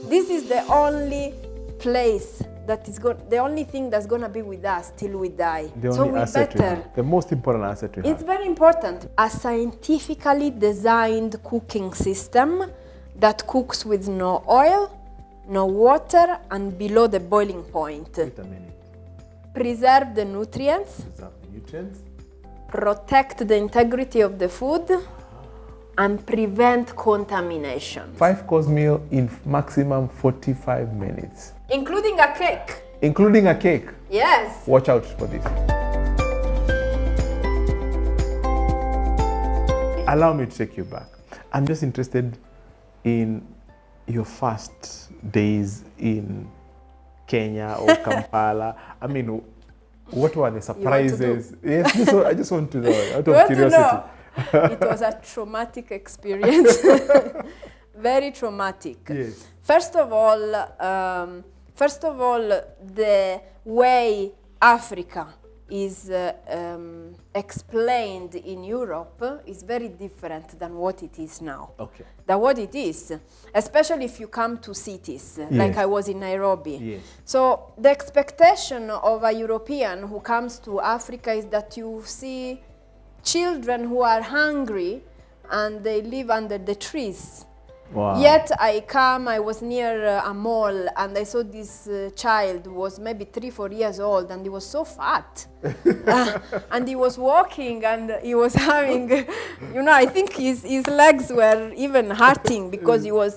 This is the only place that is the only thing that's gonna be with us till we die. The so only we asset we better. have. The most important asset we have. It's very important. A scientifically designed cooking system that cooks with no oil, no water, and below the boiling point. Wait a minute. Preserve the nutrients. Preserve the nutrients. Protect the integrity of the food, and prevent contamination. 5-course meal in maximum 45 minutes. Including a cake. Including a cake. Yes. Watch out for this. Allow me to take you back. I'm just interested in your first days in Kenya or Kampala. I mean, what were the surprises? Yes, I just want to know, out of curiosity. It was a traumatic experience. Very traumatic. Yes. First of all, the way Africa is explained in Europe is very different than what it is now. Okay. Than what it is, especially if you come to cities, like I was in Nairobi. Yes. So the expectation of a European who comes to Africa is that you see children who are hungry and they live under the trees. Wow. Yet I was near a mall and I saw this child who was maybe 3-4 years old and he was so fat. And he was walking and he was having, I think his legs were even hurting because they were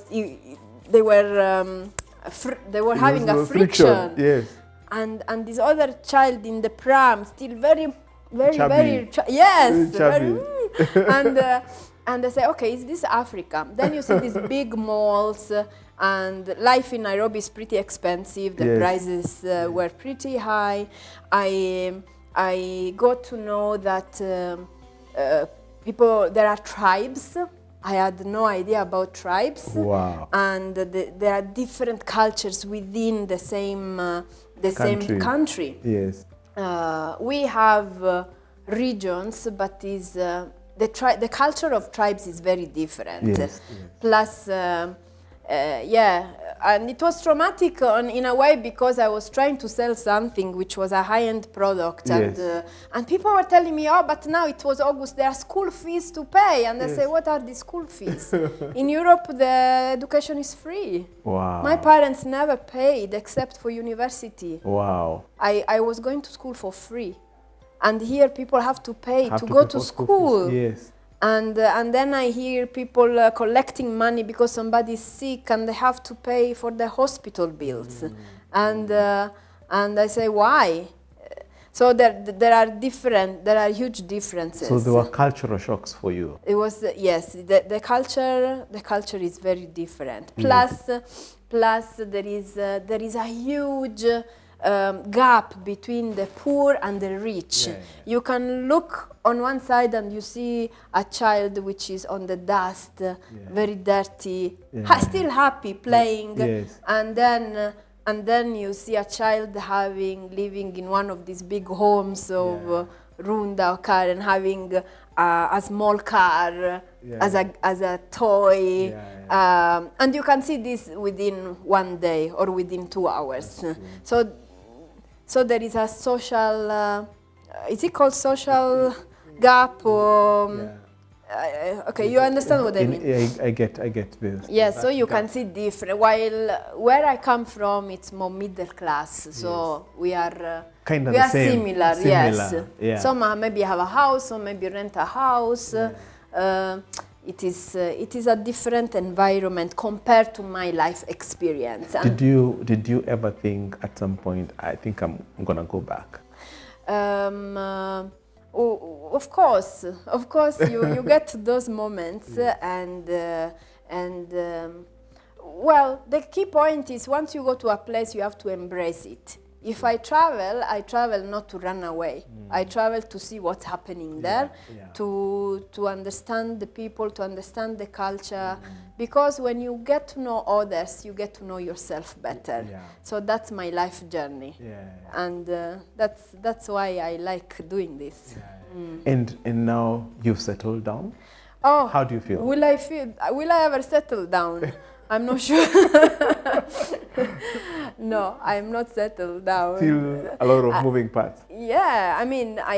having a friction. Yes. And this other child in the pram, still very chubby. Yes. Chubby. And I say, okay, is this Africa? Then you see these big malls, and life in Nairobi is pretty expensive. The prices were pretty high. I got to know that there are tribes. I had no idea about tribes. Wow. And there are different cultures within the same country. Yes. We have regions, but the culture of tribes is very different. Yes. Plus, and it was traumatic in a way because I was trying to sell something which was a high-end product, and people were telling me, oh, but now it was August, there are school fees to pay, and I say, what are the school fees? In Europe, the education is free. Wow. My parents never paid except for university. Wow. I was going to school for free. And here people have to pay to go to school. Yes. And then I hear people collecting money because somebody is sick and they have to pay for the hospital bills. And I say, why? So there are huge differences. So there were cultural shocks for you. It was the culture is very different. Plus there is a huge gap between the poor and the rich. You can look on one side and you see a child which is on the dust, very dirty, still happy playing, and then you see a child living in one of these big homes of ruined-out car and having a small car as a toy, and you can see this within one day or within 2 hours. So there is a social, is it called social gap or? Okay, you understand what I mean? I get this. Yes, so you can see different. While where I come from, it's more middle class, so we are kind of similar. Yes. Yeah. Some maybe have a house, some maybe rent a house. It is a different environment compared to my life experience. Did you ever think at some point, I think I'm gonna go back? Of course, you get those moments, and well, the key point is once you go to a place, you have to embrace it. If I travel not to run away. I travel to see what's happening there, to understand the people, to understand the culture, because when you get to know others, you get to know yourself better. So that's my life journey, and that's why I like doing this. And now you've settled down? Oh, how do you feel? Will I ever settle down? I'm not sure. No, I'm not settled down. Still a lot of moving parts. Yeah, I mean, I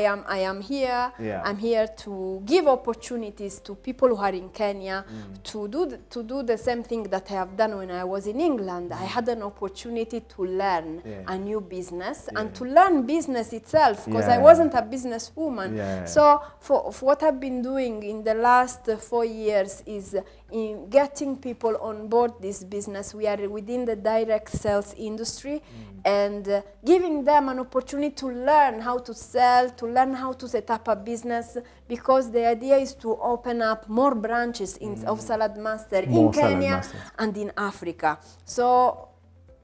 am here. Yeah. I'm here to give opportunities to people who are in Kenya to do the same thing that I have done when I was in England. I had an opportunity to learn a new business and to learn business itself, because I wasn't a businesswoman. Yeah. So for what I've been doing in the last 4 years is in getting people on board this business. We are within the direct sales industry and giving them an opportunity to learn how to sell, to learn how to set up a business, because the idea is to open up more branches of Salad Master in Kenya and in Africa. So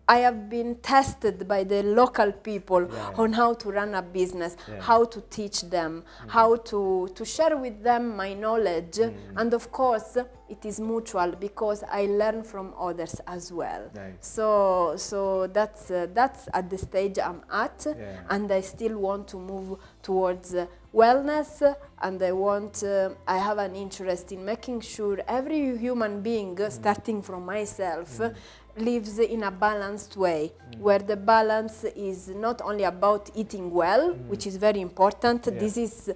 I have been tested by the local people on how to run a business, how to teach them, how to share with them my knowledge. And of course, it is mutual because I learn from others as well. Nice. So that's at the stage I'm at, and I still want to move towards wellness, and I have an interest in making sure every human being, starting from myself, lives in a balanced way, where the balance is not only about eating well, which is very important. This is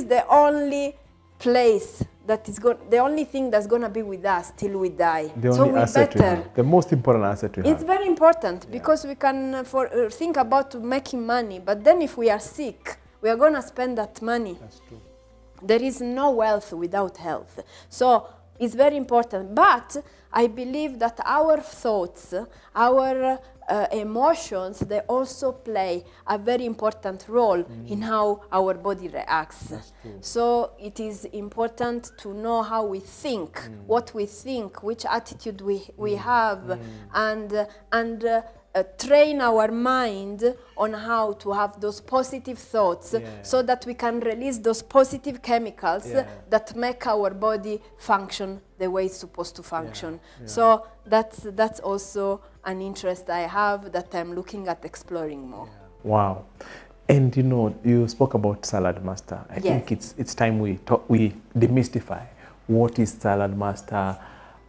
the only place that is the only thing that's going to be with us till we die. The only asset we have. The most important asset we have. It's very important because we can think about making money, but then if we are sick, we are going to spend that money. That's true. There is no wealth without health. So it's very important. But I believe that our thoughts, our emotions, they also play a very important role in how our body reacts. So it is important to know how we think, what we think, which attitude we have, and train our mind on how to have those positive thoughts so that we can release those positive chemicals that make our body function the way it's supposed to function. So that's also an interest I have that I'm looking at exploring more. Wow. And you spoke about Salad Master. I think it's time we demystify what is Salad Master.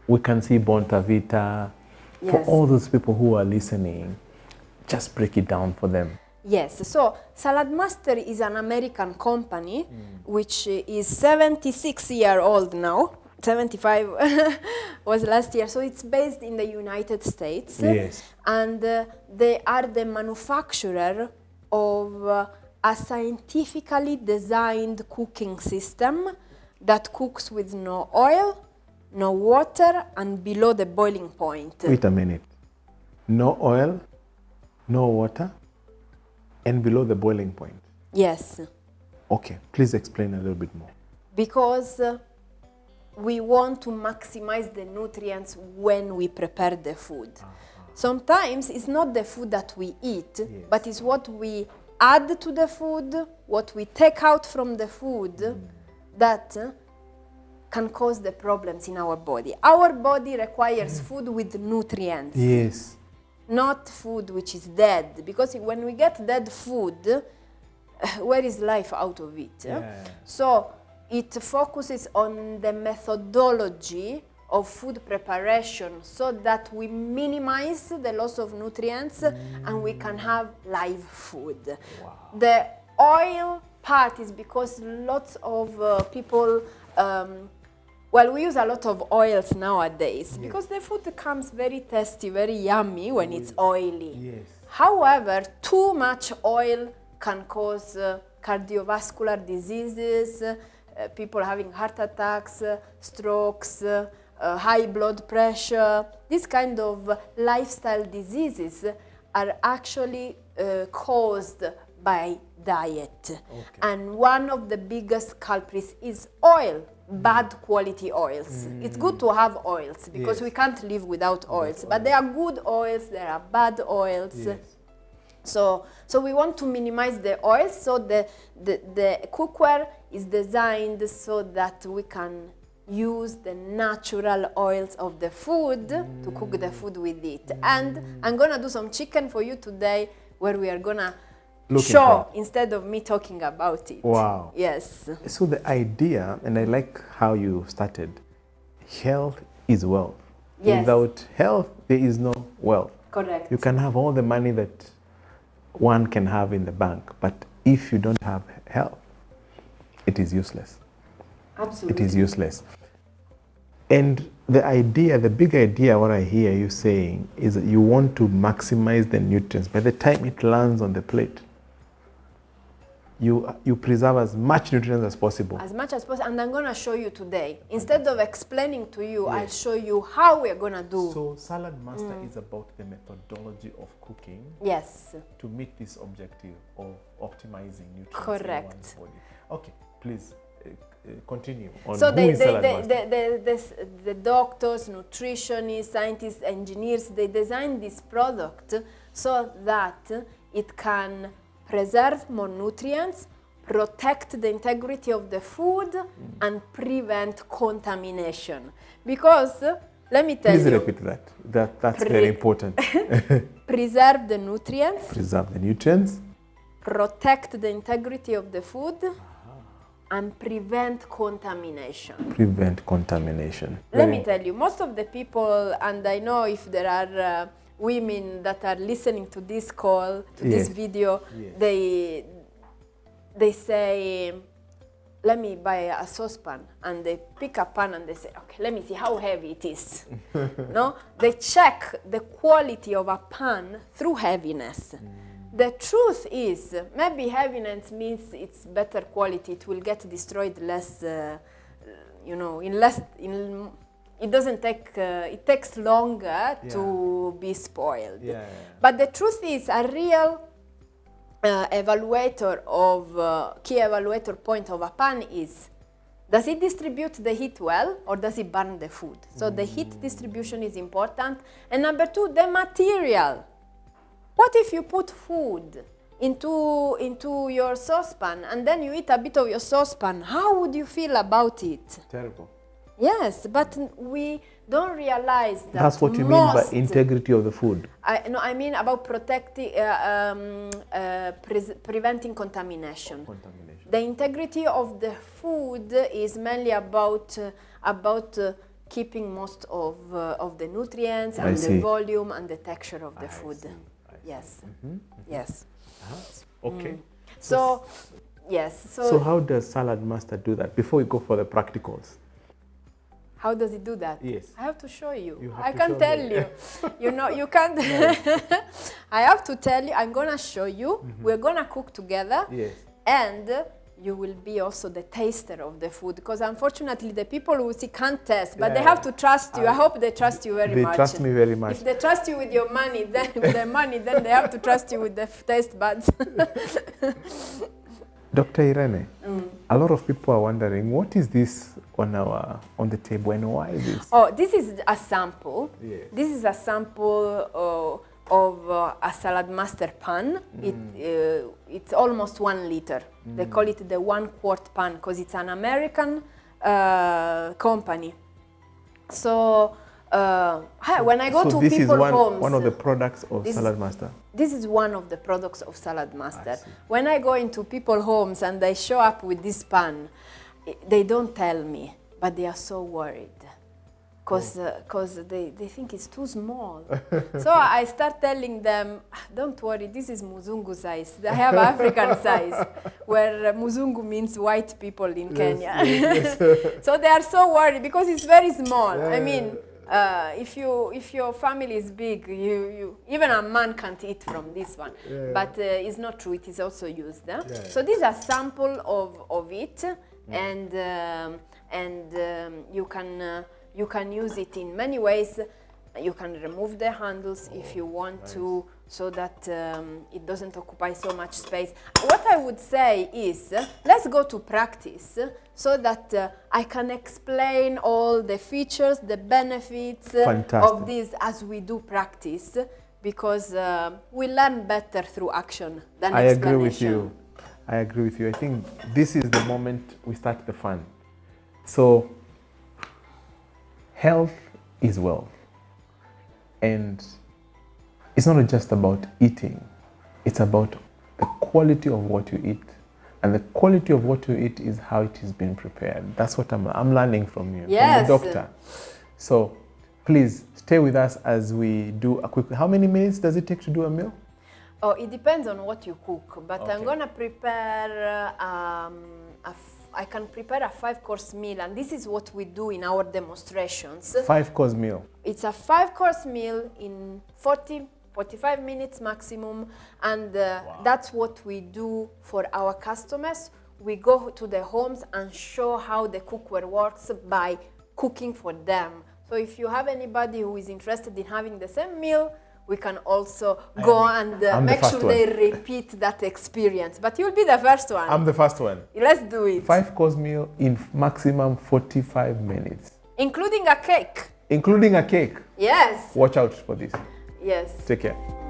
We can see Bonta Vita. For all those people who are listening, just break it down for them. Yes, so Salad Master is an American company which is 76 years old now. 75 was last year. So it's based in the United States. Yes. And they are the manufacturer of a scientifically designed cooking system that cooks with no oil, no water, and below the boiling point. Wait a minute. No oil, no water, and below the boiling point. Yes. Okay, please explain a little bit more. Because we want to maximize the nutrients when we prepare the food. Sometimes it's not the food that we eat, but it's what we add to the food, what we take out from the food that can cause the problems in our body. Our body requires food with nutrients. Yes. Not food which is dead, because when we get dead food, where is life out of it? So it focuses on the methodology of food preparation so that we minimize the loss of nutrients and we can have live food. Wow. The oil part is because lots of people, we use a lot of oils nowadays because the food comes very tasty, very yummy when it's oily. Yes. However, too much oil can cause cardiovascular diseases, people having heart attacks, strokes, high blood pressure. These kind of lifestyle diseases are actually caused by diet. And one of the biggest culprits is oil, bad quality oils. It's good to have oils because we can't live without oils, but there are good oils, there are bad oils. So we want to minimize the oils, so the cookware is designed so that we can use the natural oils of the food to cook the food with it. And I'm gonna do some chicken for you today where we are gonna show instead of me talking about it. Wow. Yes. So the idea, and I like how you started, health is wealth. Yes. Without health, there is no wealth. Correct. You can have all the money that one can have in the bank, but if you don't have health, it is useless. Absolutely. It is useless. And the idea, the big idea, what I hear you saying is that you want to maximize the nutrients. By the time it lands on the plate, you preserve as much nutrients as possible. As much as possible. And I'm going to show you today. Instead of explaining to you, Yes. I'll show you how we're going to do. So Salad Master is about the methodology of cooking Yes. to meet this objective of optimizing nutrients Correct. in one's body. Okay, please continue on So who is Salad Master. the doctors, nutritionists, scientists, engineers, they designed this product so that it can preserve more nutrients, protect the integrity of the food, and prevent contamination. Because, let me tell Please you, repeat that. That's very important. preserve the nutrients, Preserve the nutrients, protect the integrity of the food, and prevent contamination. prevent contamination. Let me tell you, most of the people, and I know if there are women that are listening to this call, to this Yes. video, Yes. they say, let me buy a saucepan, and they pick a pan and they say, okay, let me see how heavy it is. No, they check the quality of a pan through heaviness. The truth is, maybe heaviness means it's better quality. It will get destroyed less, it doesn't take, it takes longer to be spoiled. Yeah. But the truth is, a real key evaluator point of a pan is, does it distribute the heat well, or does it burn the food? So the heat distribution is important. And number two, the material. What if you put food into your saucepan and then you eat a bit of your saucepan? How would you feel about it? Terrible. Yes, but we don't realize that. That's what you mean by integrity of the food. I mean about protecting, preventing contamination. The integrity of the food is mainly about keeping most of the nutrients and the volume and the texture of the food. Yes. Yes. Okay. So, yes. So how does Salad Master do that? Before we go for the practicals. How does it do that? Yes. I have to show you. You have I to can't show tell me. you. You know, you can't. I have to tell you. I'm gonna show you. We're gonna cook together. Yes. And you will be also the taster of the food, because unfortunately the people who see can't taste, but they have to trust you. I hope they trust you very much. They trust me very much. If they trust you with your money, then with their money, then they have to trust you with the taste buds. Dr. Irene, a lot of people are wondering, what is this on the table and why is this? Oh, this is a sample. Yes. This is a sample of a Salad Master pan. It's almost 1 liter. They call it the 1-quart pan because it's an American company. So when I go to this people's is homes, one of the products of Salad Master. this is one of the products of Salad Master. When I go into people's homes and they show up with this pan, they don't tell me, but they are so worried because they think it's too small. So I start telling them, don't worry, this is Muzungu size. I have African size, where Muzungu means white people in Kenya. Yes. So they are so worried because it's very small. Yeah. I mean, if your family is big, you even a man can't eat from this one. Yeah. But it's not true. It is also used. Yeah. So these are sample of it, and you can use it in many ways. You can remove the handles if you want to, so that it doesn't occupy so much space. What I would say is, let's go to practice so that I can explain all the features, the benefits of this as we do practice, because we learn better through action than explanation. I agree with you. I think this is the moment we start the fun. So, health is wealth. And it's not just about eating, it's about the quality of what you eat. And the quality of what you eat is how it is being prepared. That's what I'm learning from you, Yes. from the doctor. So Please stay with us as we do a quick. How many minutes does it take to do a meal? Oh, it depends on what you cook, but Okay. I'm gonna prepare I can prepare a 5-course meal, and this is what we do in our demonstrations. 5-course meal. It's a 5-course meal in 45 minutes maximum, and that's what we do for our customers. We go to the homes and show how the cookware works by cooking for them. So if you have anybody who is interested in having the same meal, we can also go and make sure they repeat that experience. But you'll be the first one. I'm the first one. Let's do it. 5-course meal in maximum 45 minutes. Including a cake. Including a cake. Yes. Watch out for this. Yes. Take care.